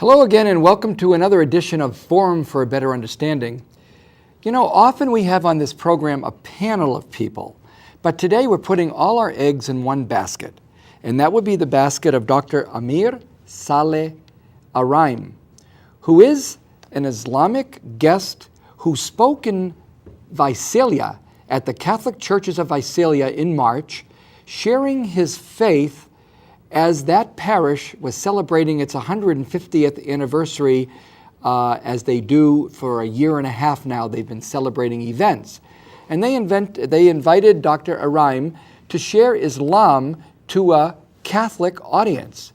Hello again and welcome to another edition of Forum for a Better Understanding. You know, often we have on this program a panel of people, but today we're putting all our eggs in one basket, and that would be the basket of Dr. Amer Salih Araim, who is an Islamic guest who spoke in Visalia at the Catholic Churches of Visalia in March, sharing his faith as that parish was celebrating its 150th anniversary, as they do for a year and a half now. They've been celebrating events. And they invited Dr. Araim to share Islam to a Catholic audience.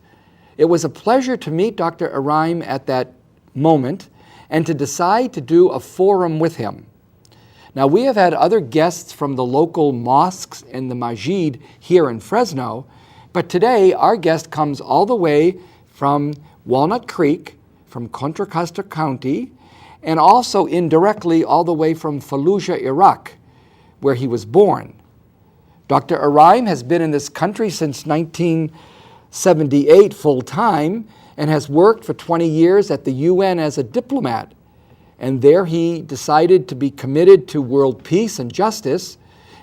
It was a pleasure to meet Dr. Araim at that moment and to decide to do a forum with him. Now, we have had other guests from the local mosques and the masjid here in Fresno, but today, our guest comes all the way from Walnut Creek, from Contra Costa County, and also indirectly all the way from Fallujah, Iraq, where he was born. Dr. Araim has been in this country since 1978 full-time and has worked for 20 years at the UN as a diplomat. And there he decided to be committed to world peace and justice.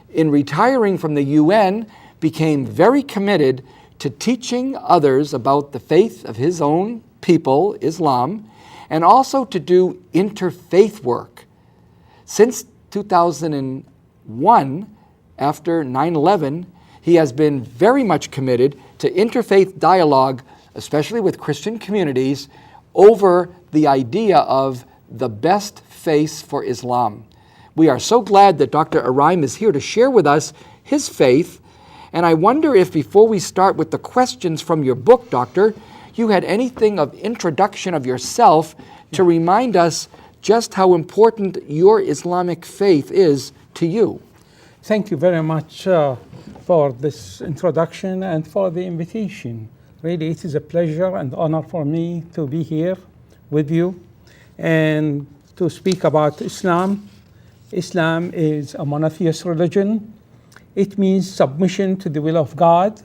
In retiring from the UN, became very committed to teaching others about the faith of his own people, Islam, and also to do interfaith work. Since 2001, after 9/11, he has been very much committed to interfaith dialogue, especially with Christian communities, over the idea of the best face for Islam. We are so glad that Dr. Araim is here to share with us his faith. And I wonder if before we start with the questions from your book, Doctor, you had anything of introduction of yourself to remind us just how important your Islamic faith is to you. Thank you very much for this introduction and for the invitation. Really, it is a pleasure and honor for me to be here with you and to speak about Islam. Islam is a monotheist religion. It means submission to the will of God,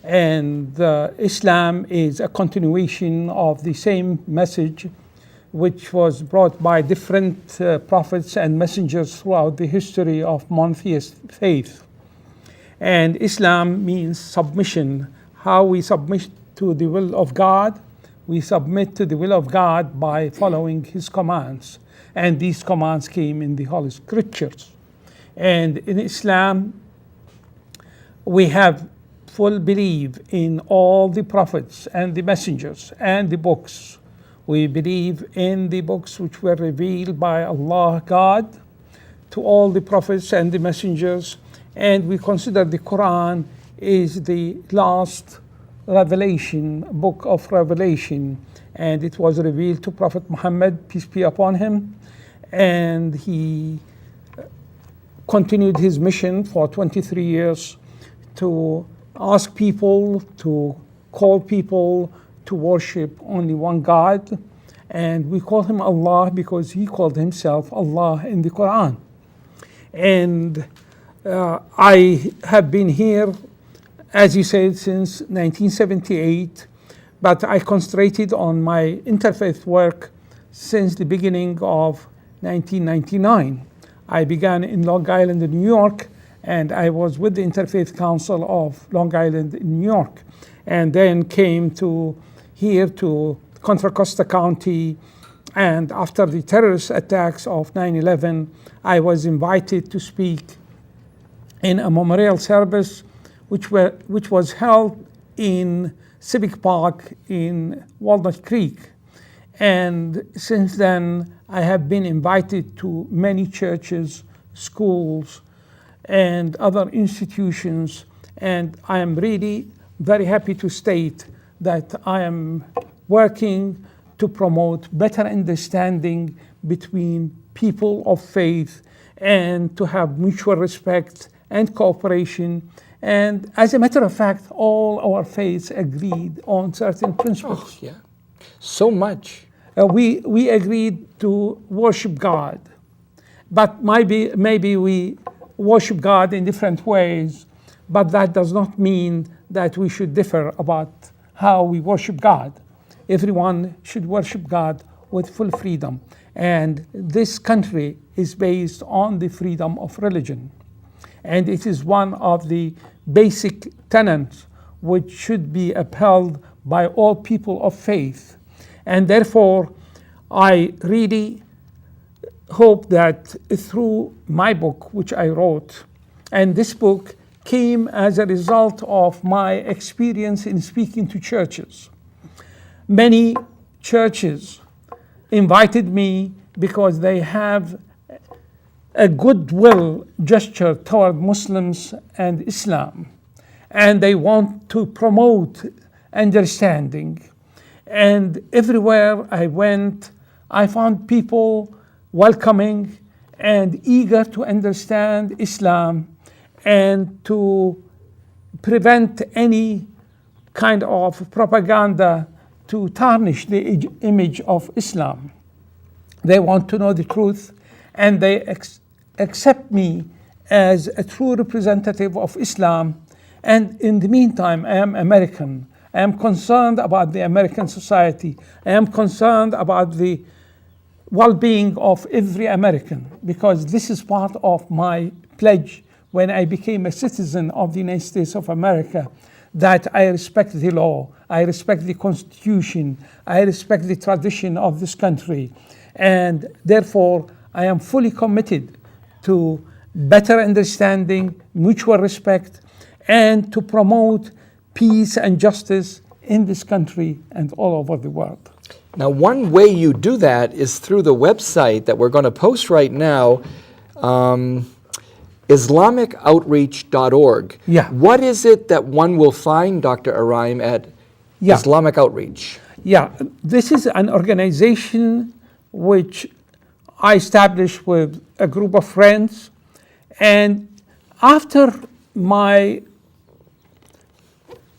and Islam is a continuation of the same message which was brought by different prophets and messengers throughout the history of monotheist faith. And Islam means submission, how we submit to the will of God. We submit to the will of God by following His commands, and these commands came in the Holy Scriptures. And in Islam, we have full belief in all the prophets and the messengers and the books. We believe in the books which were revealed by Allah, God, to all the prophets and the messengers. And we consider the Quran is the last revelation, book of revelation. And it was revealed to Prophet Muhammad, peace be upon him. And he continued his mission for 23 years to ask people, to call people to worship only one God. And we call him Allah because he called himself Allah in the Quran. And I have been here, as you said, since 1978, but I concentrated on my interfaith work since the beginning of 1999. I began in Long Island in New York, and I was with the Interfaith Council of Long Island in New York, and then came to here to Contra Costa County. And after the terrorist attacks of 9/11, I was invited to speak in a memorial service which was held in Civic Park in Walnut Creek. And since then, I have been invited to many churches, schools, and other institutions. And I am really very happy to state that I am working to promote better understanding between people of faith and to have mutual respect and cooperation. And as a matter of fact, all our faiths agreed on certain principles. Oh, yeah. So much. We agreed to worship God, but maybe we worship God in different ways, but that does not mean that we should differ about how we worship God. everyone should worship God with full freedom. And this country is based on the freedom of religion. And it is one of the basic tenets which should be upheld by all people of faith. And therefore, I really hope that through my book, which I wrote, and this book came as a result of my experience in speaking to churches. Many churches invited me because they have a goodwill gesture toward Muslims and Islam, and they want to promote understanding. And everywhere I went, I found people welcoming and eager to understand Islam and to prevent any kind of propaganda to tarnish the image of Islam. They want to know the truth, and they accept me as a true representative of Islam. And in the meantime, I am American. I am concerned about the American society. I am concerned about the well-being of every American, because this is part of my pledge when I became a citizen of the United States of America, that I respect the law, I respect the Constitution, I respect the tradition of this country, and therefore I am fully committed to better understanding, mutual respect, and to promote peace and justice in this country and all over the world. Now, one way you do that is through the website that we're going to post right now, IslamicOutreach.org. Yeah. What is it that one will find, Dr. Araim, at Islamic Outreach? Yeah, this is an organization which I established with a group of friends. And after my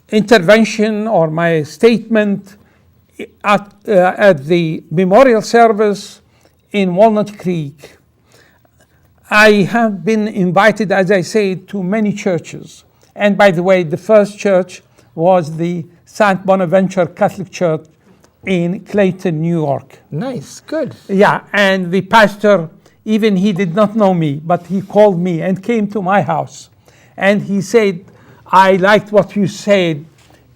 intervention or my statement at the memorial service in Walnut Creek, I have been invited, as I said, to many churches. And by the way, the first church was the St. Bonaventure Catholic Church in Clayton, New York. Nice, good. Yeah, and the pastor, even he did not know me, but he called me and came to my house. And he said, I liked what you said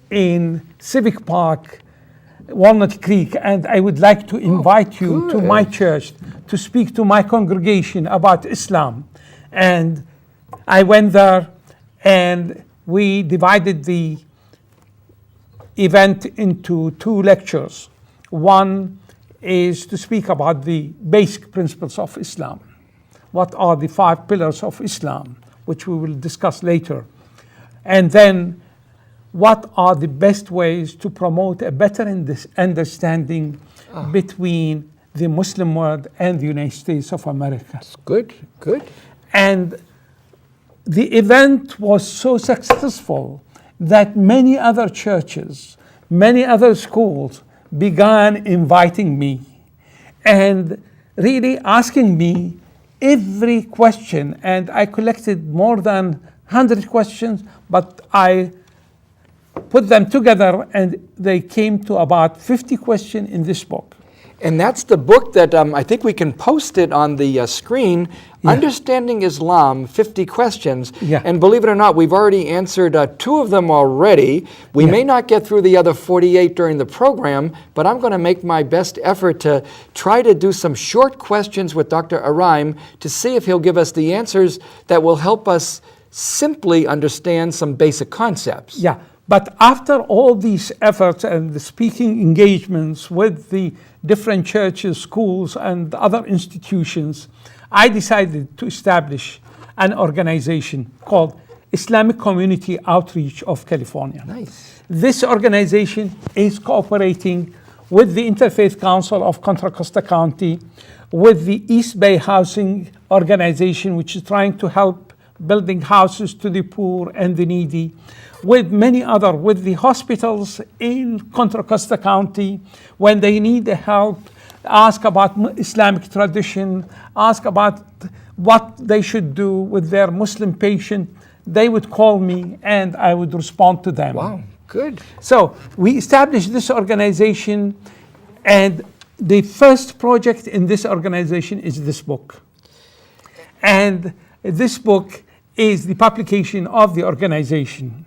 in Civic Park, Walnut Creek, and I would like to invite you to my church to speak to my congregation about Islam. And I went there, and we divided the event into two lectures. One is to speak about the basic principles of Islam. What are the 5 pillars of Islam, which we will discuss later. And then, what are the best ways to promote a better understanding between the Muslim world and the United States of America? That's good, good. And the event was so successful that many other churches, many other schools began inviting me and really asking me every question. And I collected more than 100 questions, but I put them together, and they came to about 50 questions in this book. And that's the book that I think we can post it on the screen, Understanding Islam, 50 Questions. Yeah. And believe it or not, we've already answered 2 of them already. We may not get through the other 48 during the program, but I'm going to make my best effort to try to do some short questions with Dr. Araim to see if he'll give us the answers that will help us simply understand some basic concepts. Yeah. But after all these efforts and the speaking engagements with the different churches, schools, and other institutions, I decided to establish an organization called Islamic Community Outreach of California. Nice. This organization is cooperating with the Interfaith Council of Contra Costa County, with the East Bay Housing Organization, which is trying to help building houses to the poor and the needy, with many other, with the hospitals in Contra Costa County, when they need help, ask about Islamic tradition, ask about what they should do with their Muslim patient, they would call me and I would respond to them. Wow, Good. So we established this organization, and the first project in this organization is this book. And this book is the publication of the organization.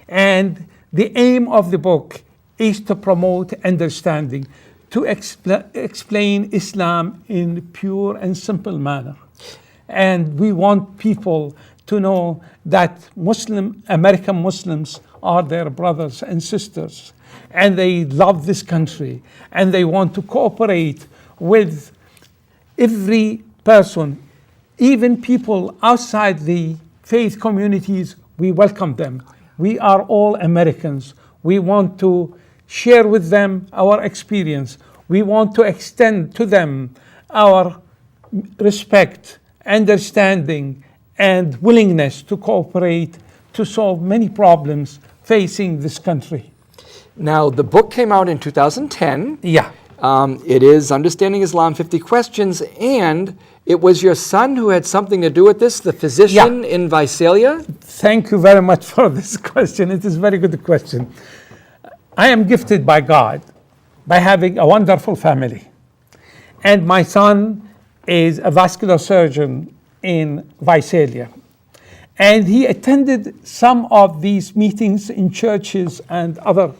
And the aim of the book is to promote understanding, to explain Islam in pure and simple manner. And we want people to know that American Muslims are their brothers and sisters, and they love this country, and they want to cooperate with every person, even people outside the faith communities. We welcome them. We are all Americans. We want to share with them our experience. We want to extend to them our respect, understanding, and willingness to cooperate to solve many problems facing this country. Now, the book came out in 2010. Yeah. It is Understanding Islam, 50 Questions, and it was your son who had something to do with this, the physician in Visalia? Thank you very much for this question. It is a very good question. I am gifted by God by having a wonderful family. And my son is a vascular surgeon in Visalia. And he attended some of these meetings in churches and other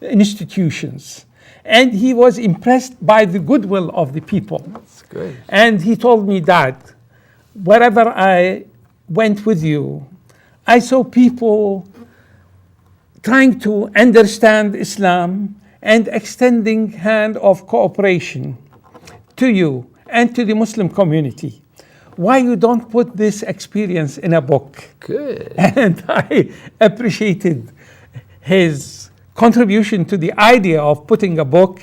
institutions. And he was impressed by the goodwill of the people. That's great. And he told me that wherever I went with you, I saw people trying to understand Islam and extending hand of cooperation to you and to the Muslim community. Why you don't put this experience in a book? Good. And I appreciated his contribution to the idea of putting a book,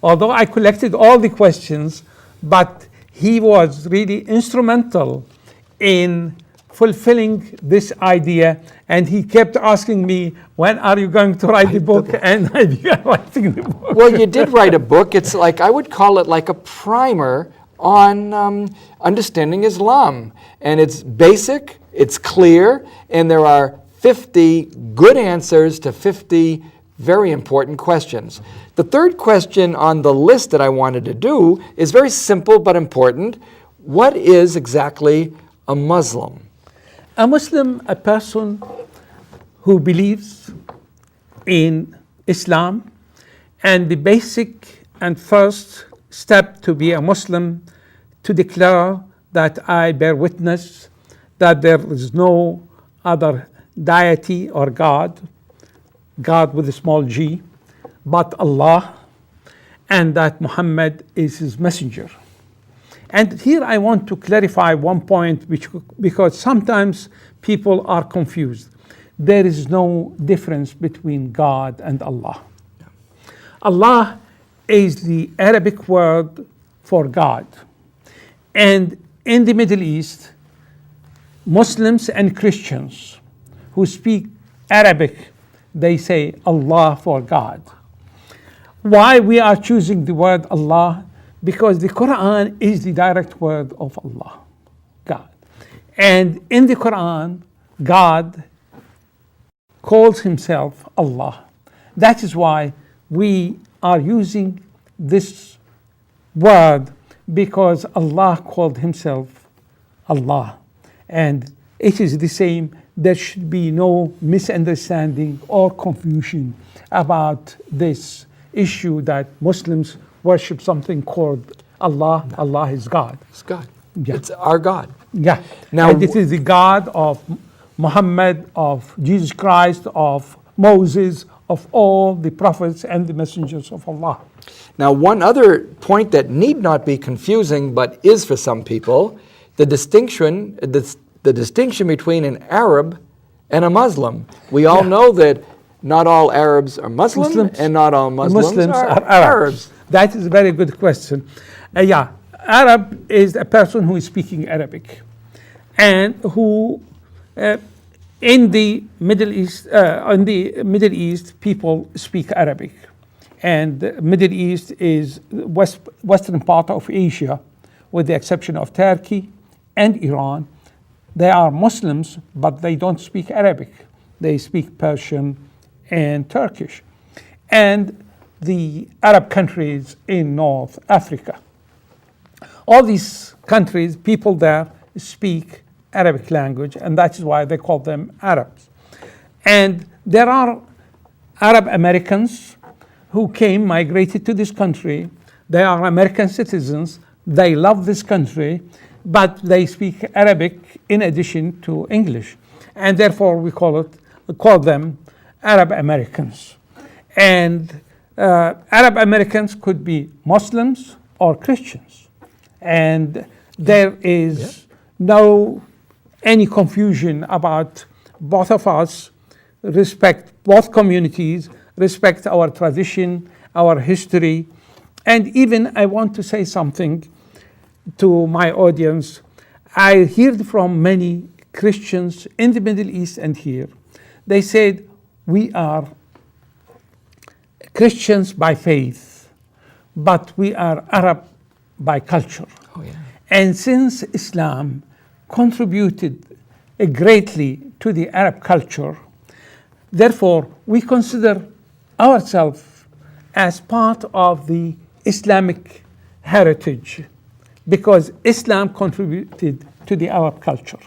although I collected all the questions, but he was really instrumental in fulfilling this idea, and he kept asking me, when are you going to write the book? And I began writing the book. Well, you did write a book. It's like, I would call it like a primer on understanding Islam. And it's basic, it's clear, and there are 50 good answers to 50 very important questions. The third question on the list that I wanted to do is very simple but important. What is exactly a Muslim? A Muslim, a person who believes in Islam, and the basic and first step to be a Muslim, to declare that I bear witness that there is no other deity or God with a small g, but Allah, and that Muhammad is his messenger. And here I want to clarify one point, because sometimes people are confused. There is no difference between God and Allah. Allah is the Arabic word for God. And in the Middle East, Muslims and Christians who speak Arabic, they say Allah for God. Why we are choosing the word Allah? Because the Quran is the direct word of Allah, God. And in the Quran, God calls himself Allah. That is why we are using this word, because Allah called himself Allah. And it is the same. There should be no misunderstanding or confusion about this issue that Muslims worship something called Allah. Allah is God. It's God. Yeah. It's our God. Yeah. Now, and it is the God of Muhammad, of Jesus Christ, of Moses, of all the prophets and the messengers of Allah. Now, one other point that need not be confusing, but is for some people, the distinction between an Arab and a Muslim. We all know that not all Arabs are Muslims, and not all Muslims are Arabs. That is a very good question. Arab is a person who is speaking Arabic, and who in the Middle East, people speak Arabic, and the Middle East is western part of Asia, with the exception of Turkey and Iran. They are Muslims, but they don't speak Arabic. They speak Persian and Turkish, and the Arab countries in North Africa. All these countries, people there speak Arabic language, and that is why they call them Arabs. And there are Arab Americans who migrated to this country. They are American citizens. They love this country, but they speak Arabic in addition to English. And therefore, we call them Arab Americans. And Arab Americans could be Muslims or Christians. And there is no any confusion about both of us respect both communities, respect our tradition, our history. And even I want to say something to my audience. I heard from many Christians in the Middle East and here. They said, we are Christians by faith, but we are Arab by culture. Oh, yeah. And since Islam contributed greatly to the Arab culture, therefore we consider ourselves as part of the Islamic heritage because Islam contributed to the Arab culture.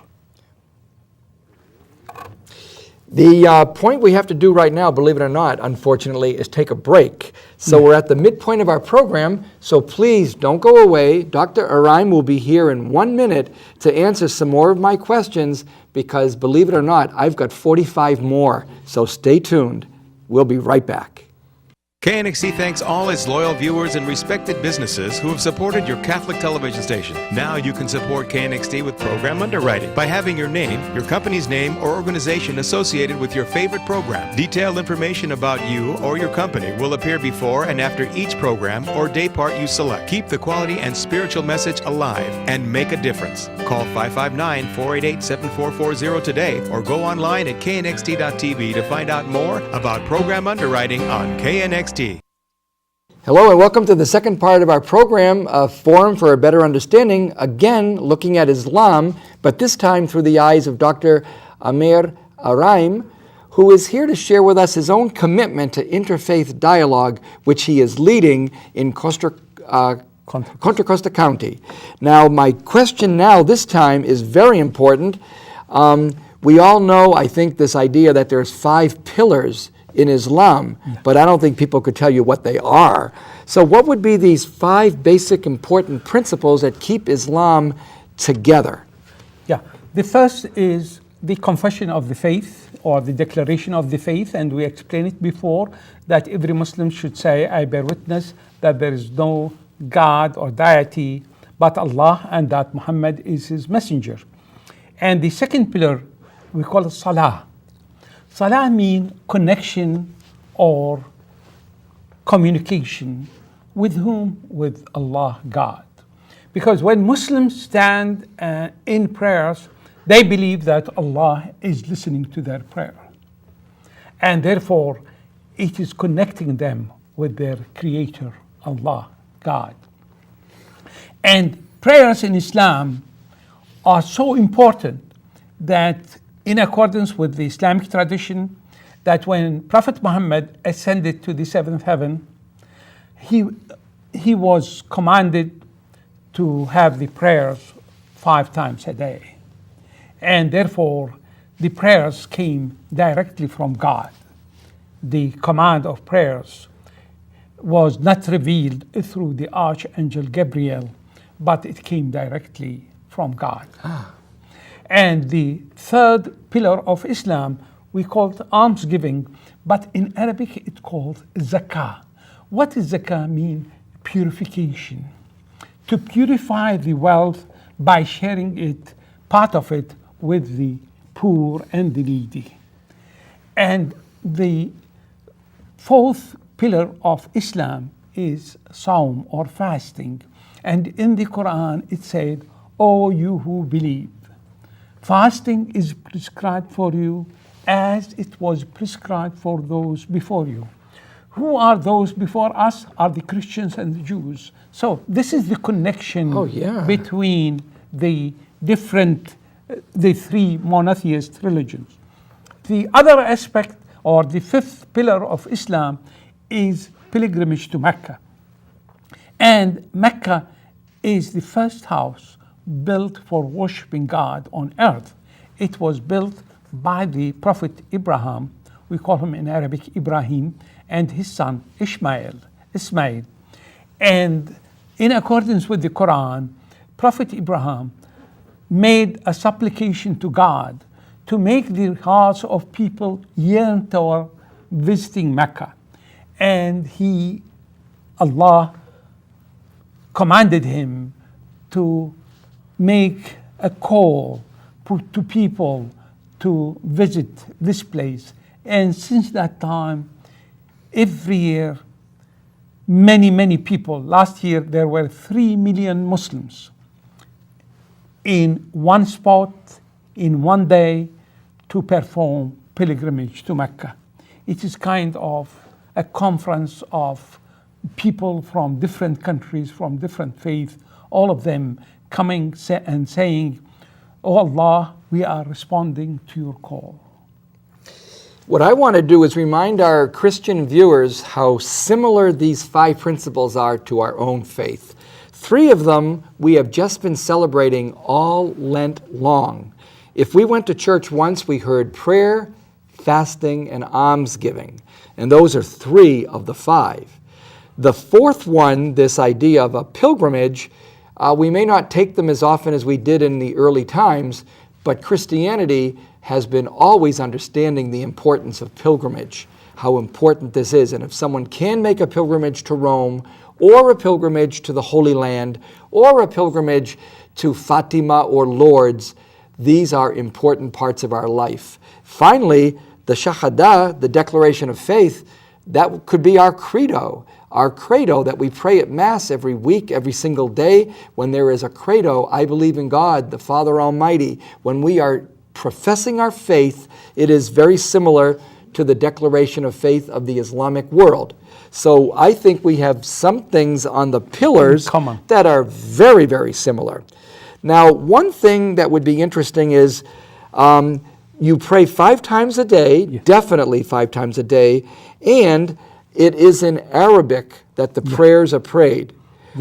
The point we have to do right now, believe it or not, unfortunately, is take a break. So we're at the midpoint of our program, so please don't go away. Dr. Araim will be here in 1 minute to answer some more of my questions because, believe it or not, I've got 45 more. So stay tuned. We'll be right back. KNXT thanks all its loyal viewers and respected businesses who have supported your Catholic television station. Now you can support KNXT with program underwriting by having your name, your company's name, or organization associated with your favorite program. Detailed information about you or your company will appear before and after each program or day part you select. Keep the quality and spiritual message alive and make a difference. Call 559-488-7440 today or go online at knxt.tv to find out more about program underwriting on KNXT. Hello and welcome to the second part of our program, a Forum for a Better Understanding, again looking at Islam, but this time through the eyes of Dr. Amer Araim, who is here to share with us his own commitment to interfaith dialogue, which he is leading in Contra Costa County. Now, my question now this time is very important. We all know, I think, this idea that there's 5 pillars in Islam, but I don't think people could tell you what they are. So what would be these 5 basic important principles that keep Islam together? Yeah, the first is the confession of the faith or the declaration of the faith, and we explained it before that every Muslim should say, I bear witness that there is no God or deity but Allah and that Muhammad is his messenger. And the second pillar, we call it Salah. Salah means connection or communication with whom? With Allah, God. Because when Muslims stand in prayers, they believe that Allah is listening to their prayer. And therefore, it is connecting them with their Creator, Allah, God. And prayers in Islam are so important that in accordance with the Islamic tradition, that when Prophet Muhammad ascended to the 7th heaven, he was commanded to have the prayers 5 times a day. And therefore, the prayers came directly from God. The command of prayers was not revealed through the Archangel Gabriel, but it came directly from God. And the third pillar of Islam, we call it almsgiving, but in Arabic it's called zakah. What does zakah mean? Purification. To purify the wealth by sharing it, part of it, with the poor and the needy. And the 4th pillar of Islam is Sawm or fasting. And in the Quran it said, O you who believe, fasting is prescribed for you as it was prescribed for those before you. Who are those before us? Are the Christians and the Jews. So this is the connection between the different, the 3 monotheist religions. The other aspect or the fifth pillar of Islam is pilgrimage to Mecca. And Mecca is the first house built for worshiping God on earth. It was built by the Prophet Abraham, we call him in Arabic Ibrahim, and his son Ismail. And in accordance with the Quran, Prophet Abraham made a supplication to God to make the hearts of people yearn toward visiting Mecca. And Allah commanded him to make a call to people to visit this place. And since that time, every year, many people, last year there were 3 million Muslims in one spot, in one day, to perform pilgrimage to Mecca. It is kind of a conference of people from different countries, from different faiths, all of them coming and saying, "Oh Allah, we are responding to your call." What I want to do is remind our Christian viewers how similar these 5 principles are to our own faith. 3 of them we have just been celebrating all Lent long. If we went to church once, we heard prayer, fasting, and almsgiving. And those are 3 of the 5. The 4th one, this idea of a pilgrimage, we may not take them as often as we did in the early times, but Christianity has been always understanding the importance of pilgrimage, how important this is. And if someone can make a pilgrimage to Rome, or a pilgrimage to the Holy Land, or a pilgrimage to Fatima or Lourdes, these are important parts of our life. Finally, the Shahada, the declaration of faith, that could be our credo that we pray at Mass every week, every single day. When there is a credo, I believe in God, the Father Almighty. When we are professing our faith, it is very similar to the declaration of faith of the Islamic world. So I think we have some things on the pillars that are very, very similar. Now, one thing that would be interesting is you pray 5 times a day, definitely 5 times a day, and it is in Arabic that the prayers are prayed.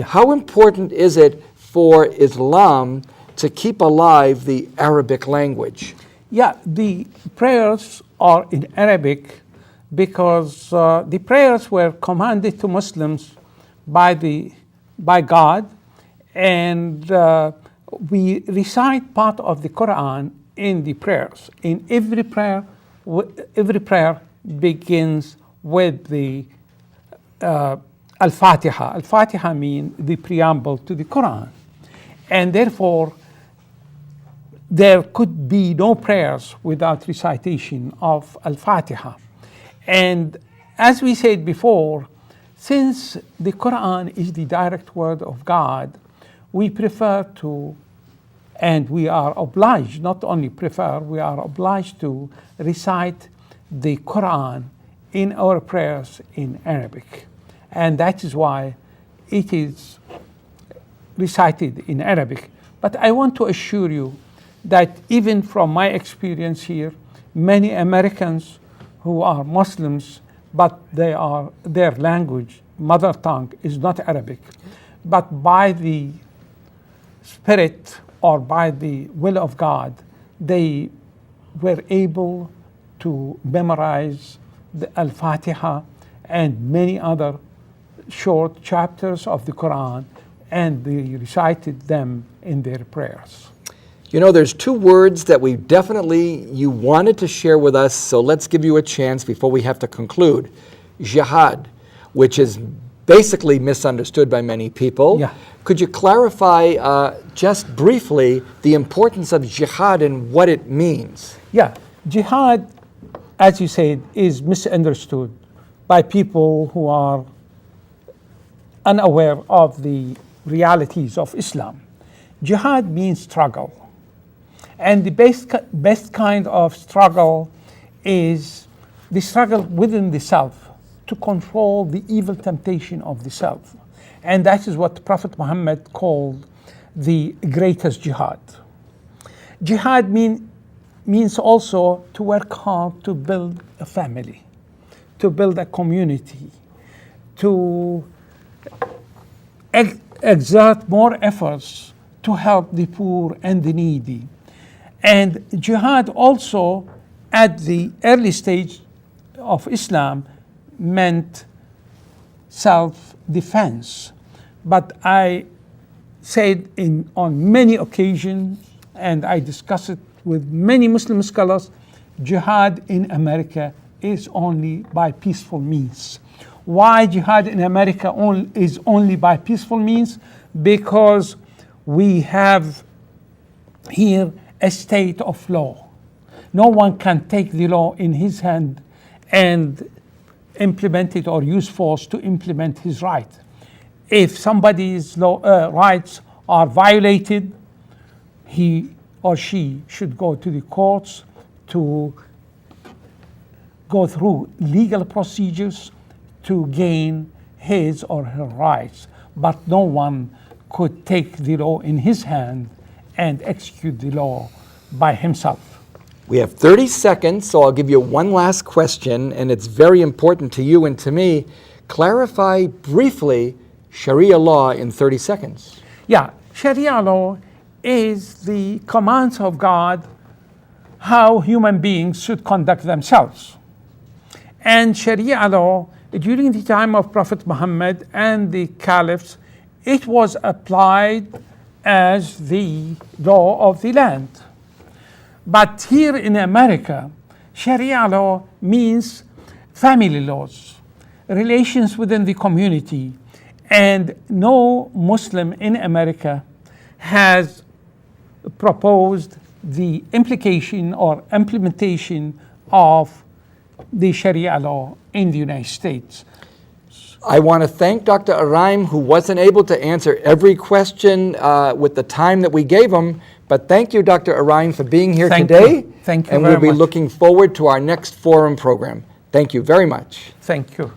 How important is it for Islam to keep alive the Arabic language? The prayers are in Arabic because the prayers were commanded to Muslims by God, and we recite part of the Quran in the prayers. In every prayer begins with the Al-Fatiha. Al-Fatiha means the preamble to the Quran. And therefore, there could be no prayers without recitation of Al-Fatiha. And as we said before, since the Quran is the direct word of God, we prefer to, and we are obliged, not only prefer, we are obliged to recite the Quran in our prayers in Arabic. And that is why it is recited in Arabic. But I want to assure you that even from my experience here, many Americans who are Muslims, but their language, mother tongue, is not Arabic. But by the Spirit or by the will of God, they were able to memorize the Al-Fatiha and many other short chapters of the Quran, and they recited them in their prayers. You know, there's 2 words that you wanted to share with us, so let's give you a chance before we have to conclude. Jihad, which is basically misunderstood by many people. Could you clarify just briefly the importance of jihad and what it means? Jihad, as you said, is misunderstood by people who are unaware of the realities of Islam. Jihad means struggle. And the best kind of struggle is the struggle within the self to control the evil temptation of the self. And that is what Prophet Muhammad called the greatest jihad. Jihad means also to work hard to build a family, to build a community, to exert more efforts to help the poor and the needy. And jihad also, at the early stage of Islam, meant self-defense. But I said on many occasions, and I discussed it with many Muslim scholars, jihad in America is only by peaceful means. Why jihad in America is only by peaceful means? Because we have here a state of law. No one can take the law in his hand and implement it or use force to implement his right. If somebody's rights are violated, he or she should go to the courts to go through legal procedures to gain his or her rights. But no one could take the law in his hand and execute the law by himself. We have 30 seconds, so I'll give you one last question, and it's very important to you and to me. Clarify briefly Sharia law in 30 seconds. Yeah, Sharia law is the commands of God how human beings should conduct themselves. And Sharia law, during the time of Prophet Muhammad and the caliphs, it was applied as the law of the land. But here in America, Sharia law means family laws, relations within the community, and no Muslim in America has proposed the implication or implementation of the Sharia law in the United States. I want to thank Dr. Araim, who wasn't able to answer every question with the time that we gave him, but thank you, Dr. Araim, for being here today. Thank you and very we'll be much. looking forward to our next forum program. Thank you very much. Thank you.